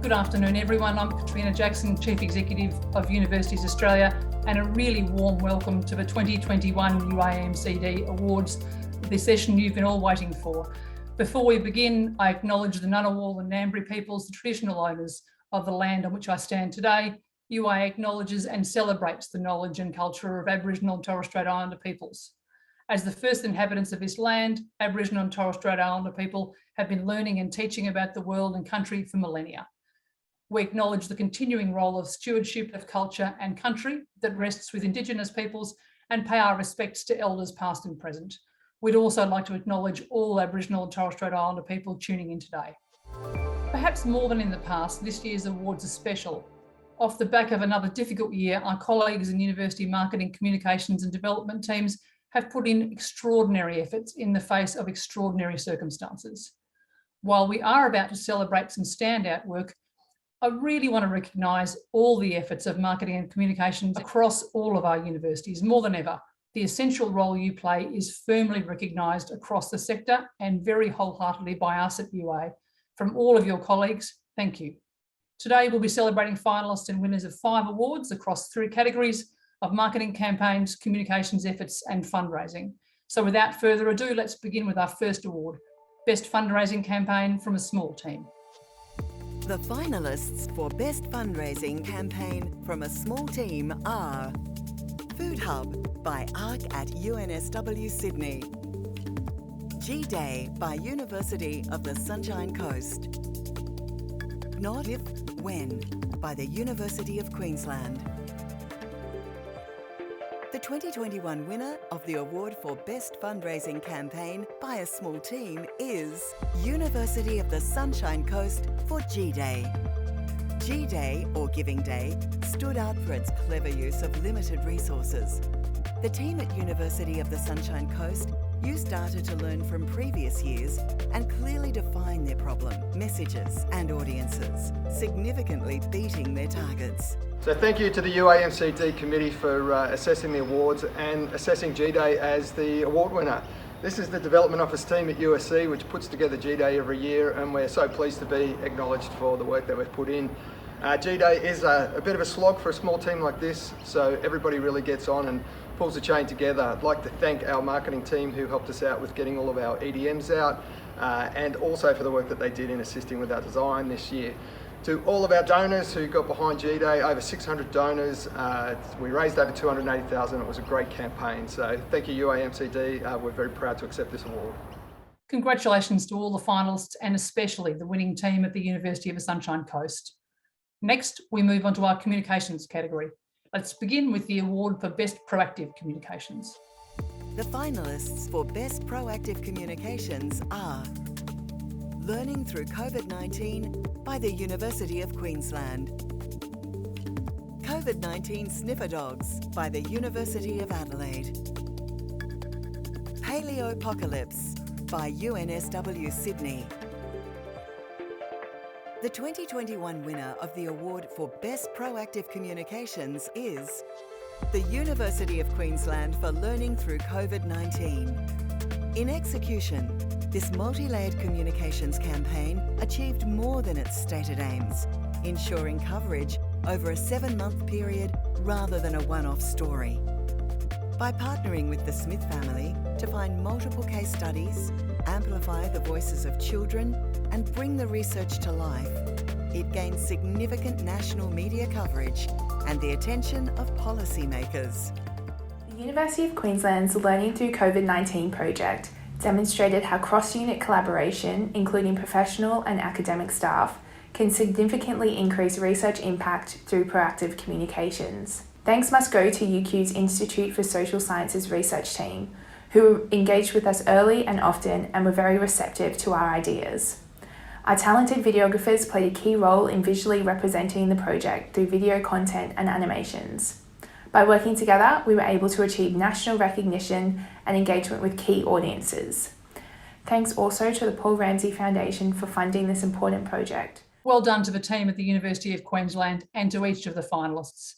Good afternoon, everyone. I'm Catriona Jackson, Chief Executive of Universities Australia, and a really warm welcome to the 2021 UAMCD Awards, the session you've been all waiting for. Before we begin, I acknowledge the Ngunnawal and Ngambri peoples, the traditional owners of the land on which I stand today. UA acknowledges and celebrates the knowledge and culture of Aboriginal and Torres Strait Islander peoples. As the first inhabitants of this land, Aboriginal and Torres Strait Islander people have been learning and teaching about the world and country for millennia. We acknowledge the continuing role of stewardship of culture and country that rests with Indigenous peoples and pay our respects to elders past and present. We'd also like to acknowledge all Aboriginal and Torres Strait Islander people tuning in today. Perhaps more than in the past, this year's awards are special. Off the back of another difficult year, our colleagues in University Marketing, Communications and Development teams have put in extraordinary efforts in the face of extraordinary circumstances. While we are about to celebrate some standout work, I really want to recognise all the efforts of marketing and communications across all of our universities. More than ever, the essential role you play is firmly recognised across the sector and very wholeheartedly by us at UA. From all of your colleagues, thank you. Today, we'll be celebrating finalists and winners of 5 awards across 3 categories of marketing campaigns, communications efforts and fundraising. So without further ado, let's begin with our first award, Best Fundraising Campaign from a Small Team. The finalists for Best Fundraising Campaign from a Small Team are Food Hub by ARC at UNSW Sydney, G-Day by University of the Sunshine Coast, Not If, When by the University of Queensland. The 2021 winner of the award for Best Fundraising Campaign by a Small Team is University of the Sunshine Coast for G-Day. G-Day, or Giving Day, stood out for its clever use of limited resources. The team at University of the Sunshine Coast used data to learn from previous years and clearly define their problem, messages and audiences, significantly beating their targets. So thank you to the UAMCD committee for assessing the awards and assessing G-Day as the award winner. This is the Development Office team at USC which puts together G-Day every year, and we're so pleased to be acknowledged for the work that we've put in. G-Day is a bit of a slog for a small team like this, so everybody really gets on and pulls the chain together. I'd like to thank our marketing team who helped us out with getting all of our EDMs out and also for the work that they did in assisting with our design this year. To all of our donors who got behind G-Day, over 600 donors, we raised over 280,000. It was a great campaign. So thank you UAMCD, we're very proud to accept this award. Congratulations to all the finalists and especially the winning team at the University of the Sunshine Coast. Next, we move on to our communications category. Let's begin with the award for Best Proactive Communications. The finalists for Best Proactive Communications are Learning Through COVID-19 by the University of Queensland, COVID-19 Sniffer Dogs by the University of Adelaide, Paleopocalypse by UNSW Sydney. The 2021 winner of the award for Best Proactive Communications is the University of Queensland for Learning Through COVID-19. In execution, this multi-layered communications campaign achieved more than its stated aims, ensuring coverage over a 7-month period rather than a one-off story. By partnering with the Smith family to find multiple case studies, amplify the voices of children, and bring the research to life, it gained significant national media coverage and the attention of policymakers. The University of Queensland's Learning Through COVID-19 project demonstrated how cross-unit collaboration, including professional and academic staff, can significantly increase research impact through proactive communications. Thanks must go to UQ's Institute for Social Sciences research team, who engaged with us early and often and were very receptive to our ideas. Our talented videographers played a key role in visually representing the project through video content and animations. By working together, we were able to achieve national recognition and engagement with key audiences. Thanks also to the Paul Ramsay Foundation for funding this important project. Well done to the team at the University of Queensland and to each of the finalists.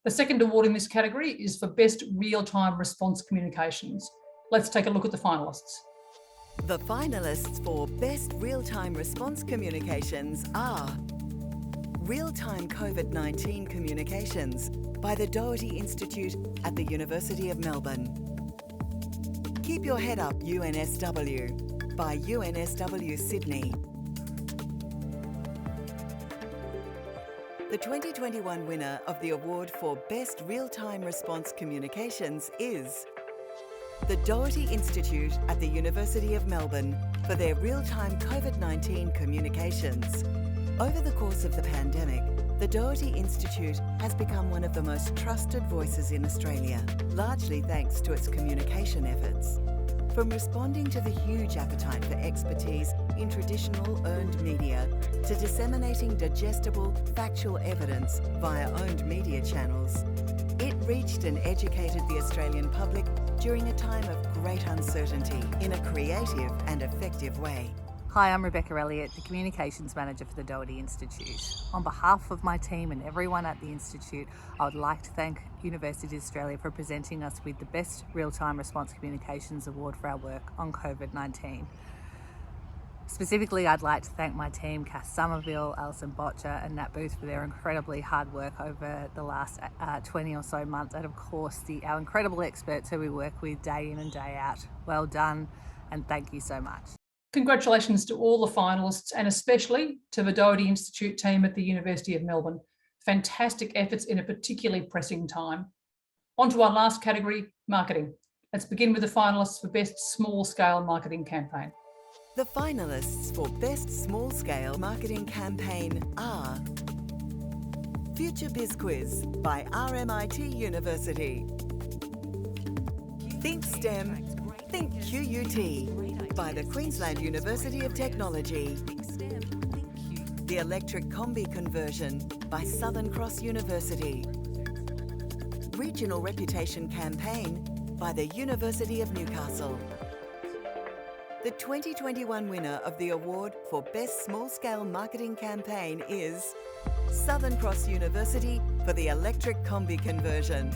The second award in this category is for Best Real-Time Response Communications. Let's take a look at the finalists. The finalists for Best Real-Time Response Communications are Real-Time COVID-19 Communications by the Doherty Institute at the University of Melbourne. Keep Your Head Up UNSW by UNSW Sydney. The 2021 winner of the award for Best Real-Time Response Communications is the Doherty Institute at the University of Melbourne for their real-time COVID-19 communications. Over the course of the pandemic, the Doherty Institute has become one of the most trusted voices in Australia, largely thanks to its communication efforts. From responding to the huge appetite for expertise in traditional earned media to disseminating digestible, factual evidence via owned media channels, it reached and educated the Australian public during a time of great uncertainty in a creative and effective way. Hi, I'm Rebecca Elliott, the Communications Manager for the Doherty Institute. On behalf of my team and everyone at the Institute, I would like to thank University Australia for presenting us with the Best Real-Time Response Communications Award for our work on COVID-19. Specifically, I'd like to thank my team, Cass Somerville, Alison Botcher and Nat Booth for their incredibly hard work over the last 20 or so months, and of course our incredible experts who we work with day in and day out. Well done, and thank you so much. Congratulations to all the finalists and especially to the Doherty Institute team at the University of Melbourne. Fantastic efforts in a particularly pressing time. On to our last category, marketing. Let's begin with the finalists for Best Small-Scale Marketing Campaign. The finalists for Best Small Scale Marketing Campaign are Future Biz Quiz by RMIT University, Think STEM, Think QUT by the Queensland University of Technology, The Electric Combi Conversion by Southern Cross University, Regional Reputation Campaign by the University of Newcastle. The 2021 winner of the award for Best Small-Scale Marketing Campaign is Southern Cross University for the Electric Combi Conversion.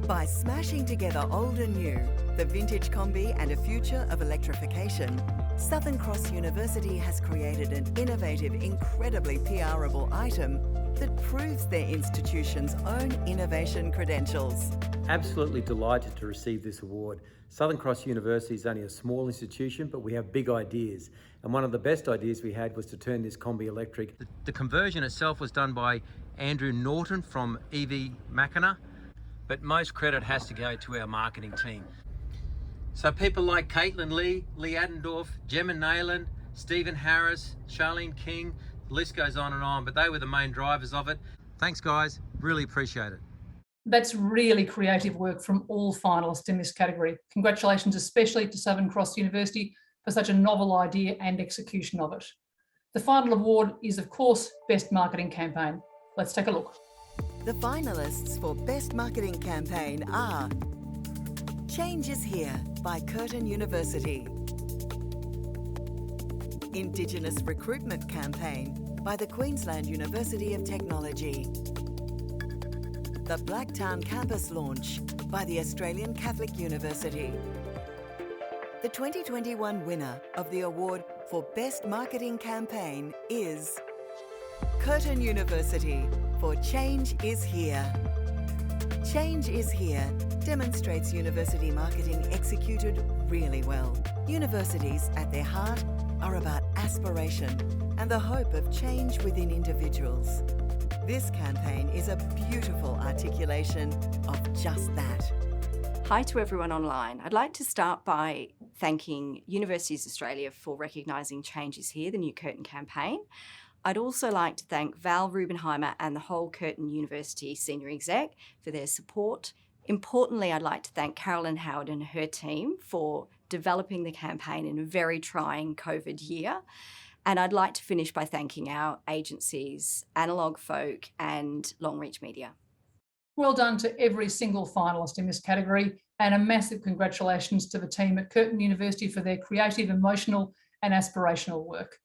By smashing together old and new, the vintage combi and a future of electrification, Southern Cross University has created an innovative, incredibly PRable item that proves their institution's own innovation credentials. Absolutely delighted to receive this award. Southern Cross University is only a small institution, but we have big ideas. And one of the best ideas we had was to turn this combi electric. The conversion itself was done by Andrew Norton from EV Mackinac, but most credit has to go to our marketing team. So people like Caitlin Lee, Lee Adendorf, Gemma Nayland, Stephen Harris, Charlene King, the list goes on, but they were the main drivers of it. Thanks guys, really appreciate it. That's really creative work from all finalists in this category. Congratulations especially to Southern Cross University for such a novel idea and execution of it. The final award is of course Best Marketing Campaign. Let's take a look. The finalists for Best Marketing Campaign are Change is Here by Curtin University, Indigenous Recruitment Campaign by the Queensland University of Technology, the Blacktown Campus Launch by the Australian Catholic University. The 2021 winner of the award for Best Marketing Campaign is Curtin University for Change is Here. Change is Here demonstrates university marketing executed really well. Universities at their heart are about aspiration and the hope of change within individuals. This campaign is a beautiful articulation of just that. Hi to everyone online. I'd like to start by thanking Universities Australia for recognising Change is Here, the new Curtin campaign. I'd also like to thank Val Rubenheimer and the whole Curtin University senior exec for their support. Importantly, I'd like to thank Carolyn Howard and her team for developing the campaign in a very trying COVID year. And I'd like to finish by thanking our agencies, Analog Folk and Longreach Media. Well done to every single finalist in this category, and a massive congratulations to the team at Curtin University for their creative, emotional and aspirational work.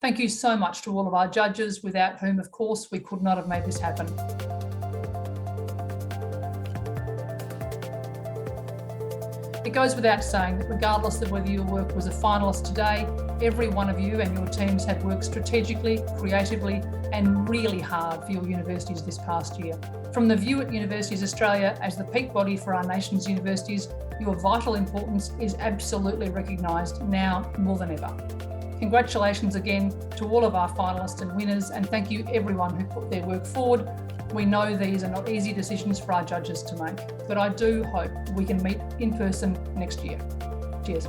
Thank you so much to all of our judges, without whom, of course, we could not have made this happen. It goes without saying that regardless of whether your work was a finalist today every one of you and your teams have worked strategically, creatively, and really hard for your universities this past year. From the view at Universities Australia as the peak body for our nation's universities, your vital importance is absolutely recognised now more than ever. Congratulations again to all of our finalists and winners, and thank you everyone who put their work forward. We know these are not easy decisions for our judges to make, but I do hope we can meet in person next year. Cheers.